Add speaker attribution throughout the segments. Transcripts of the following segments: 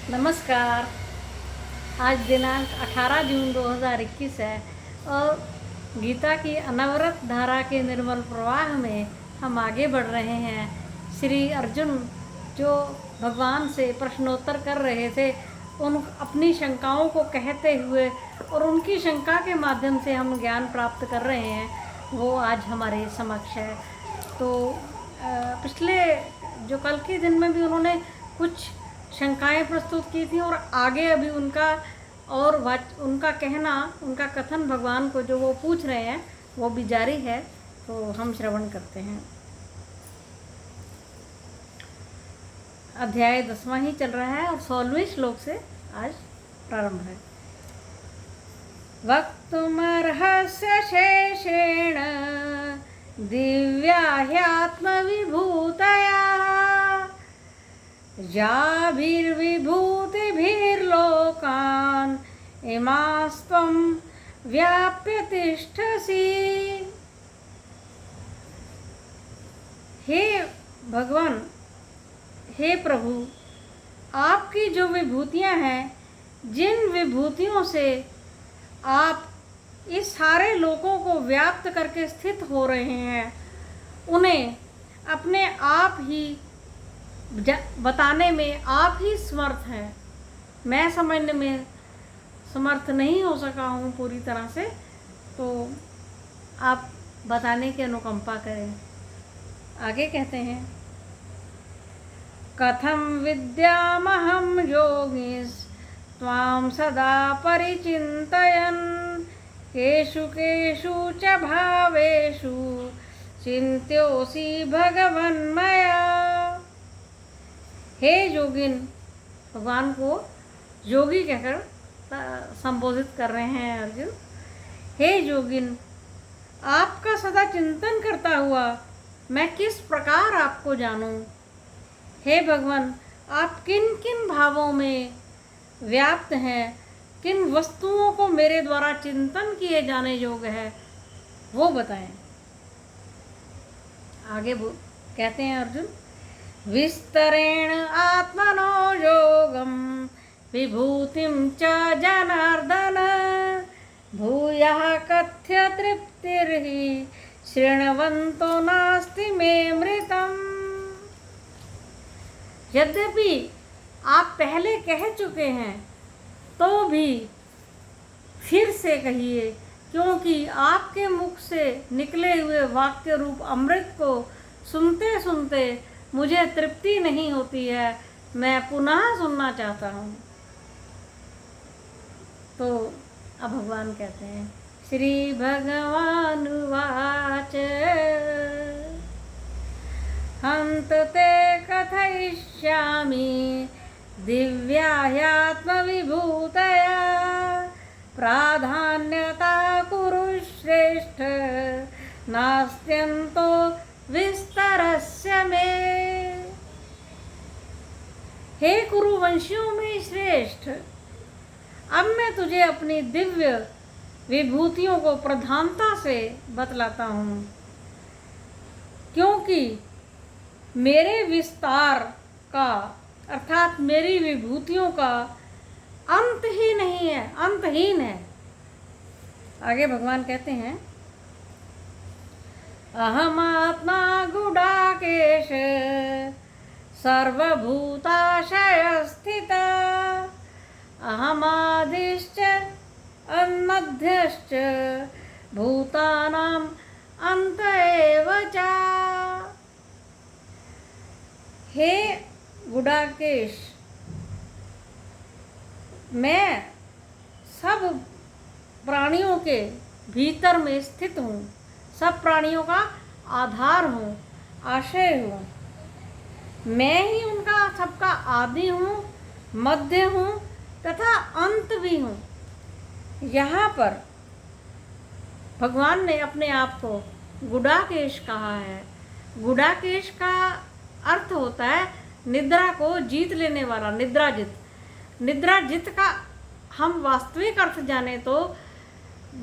Speaker 1: नमस्कार। आज दिनांक 18 जून 2021 है और गीता की अनवरत धारा के निर्मल प्रवाह में हम आगे बढ़ रहे हैं। श्री अर्जुन जो भगवान से प्रश्नोत्तर कर रहे थे, उन अपनी शंकाओं को कहते हुए और उनकी शंका के माध्यम से हम ज्ञान प्राप्त कर रहे हैं, वो आज हमारे समक्ष है। तो पिछले जो कल के दिन में भी उन्होंने कुछ शंकाएं प्रस्तुत की थी और आगे अभी उनका उनका कहना, उनका कथन भगवान को जो वो पूछ रहे हैं वो भी जारी है। तो हम श्रवण करते हैं। अध्याय 10वां ही चल रहा है और 16वें श्लोक से आज प्रारंभ है। वक्तुमर्हस्य शेषेण दिव्या ह्यात्मविभूतया जाभिर्विभूतिभिर्लोकान् इमास्त्वं व्याप्य तिष्ठसि। हे भगवान, हे प्रभु, आपकी जो विभूतियां हैं, जिन विभूतियों से आप इस सारे लोकों को व्याप्त करके स्थित हो रहे हैं, उन्हें अपने आप ही बताने में आप ही समर्थ हैं। मैं समझने में समर्थ नहीं हो सका हूँ पूरी तरह से, तो आप बताने की अनुकंपा करें। आगे कहते हैं, कथम विद्यामहं योगिस् त्वां सदा परिचिन्तयन् केषु केषु च भावेषु चिन्त्योऽसि भगवन्मया। हे योगिन, भगवान को योगी कहकर संबोधित कर रहे हैं अर्जुन। हे योगिन, आपका सदा चिंतन करता हुआ मैं किस प्रकार आपको जानूं। हे भगवान, आप किन किन भावों में व्याप्त हैं, किन वस्तुओं को मेरे द्वारा चिंतन किए जाने योग्य है, वो बताएं। आगे कहते हैं अर्जुन, विस्तरेण आत्मनो योगं विभूतिं च जनार्दन भूयः कथ्य तृप्तिर्हि शृण्वन्तो नास्ति मे मृतम्। यद्यपि आप पहले कह चुके हैं तो भी फिर से कहिए, क्योंकि आपके मुख से निकले हुए वाक्य रूप अमृत को सुनते सुनते मुझे तृप्ति नहीं होती है। मैं पुनः सुनना चाहता हूँ। तो अब भगवान कहते हैं, श्री भगवान वाच हंत ते कथयिष्यामि दिव्या ह्यात्मविभूतया प्राधान्यता कुरु श्रेष्ठ नास्त्यन्तो विस्तरस्य मे। हे कुरुवंशियों में श्रेष्ठ, अब मैं तुझे अपनी दिव्य विभूतियों को प्रधानता से बतलाता हूँ, क्योंकि मेरे विस्तार का अर्थात मेरी विभूतियों का अंत ही नहीं है, अंतहीन है। आगे भगवान कहते हैं, अहमात्मा गुडाकेश सर्वभूताशय स्थित अहमादिश्च अन्मध्यश्च भूतानां अन्त एव च। हे गुडाकेश, मैं सब प्राणियों के भीतर में स्थित हूँ, सब प्राणियों का आधार हूँ, आशय हूँ। मैं ही उनका सबका आदि हूँ, मध्य हूँ तथा अंत भी हूँ। यहाँ पर भगवान ने अपने आप को गुडाकेश कहा है। गुडाकेश का अर्थ होता है निद्रा को जीत लेने वाला, निद्राजित। निद्राजित का हम वास्तविक अर्थ जाने तो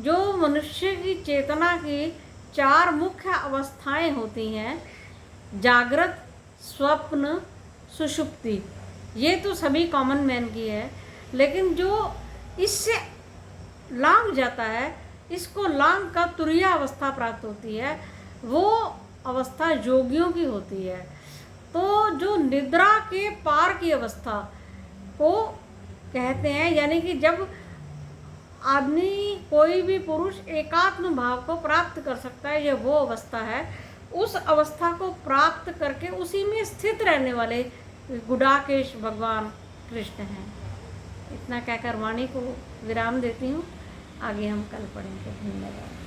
Speaker 1: जो मनुष्य की चेतना की 4 मुख्य अवस्थाएं होती हैं, जागृत, स्वप्न, सुषुप्ति। ये तो सभी कॉमन मैन की है, लेकिन जो इससे लांग जाता है, इसको लांग का तुरीय अवस्था प्राप्त होती है, वो अवस्था योगियों की होती है। तो जो निद्रा के पार की अवस्था को कहते हैं, यानी कि जब आदमी कोई भी पुरुष एकात्म भाव को प्राप्त कर सकता है, यह वो अवस्था है। उस अवस्था को प्राप्त करके उसी में स्थित रहने वाले गुडाकेश भगवान कृष्ण हैं। इतना कहकर वाणी को विराम देती हूँ। आगे हम कल पढ़ेंगे। धन्यवाद।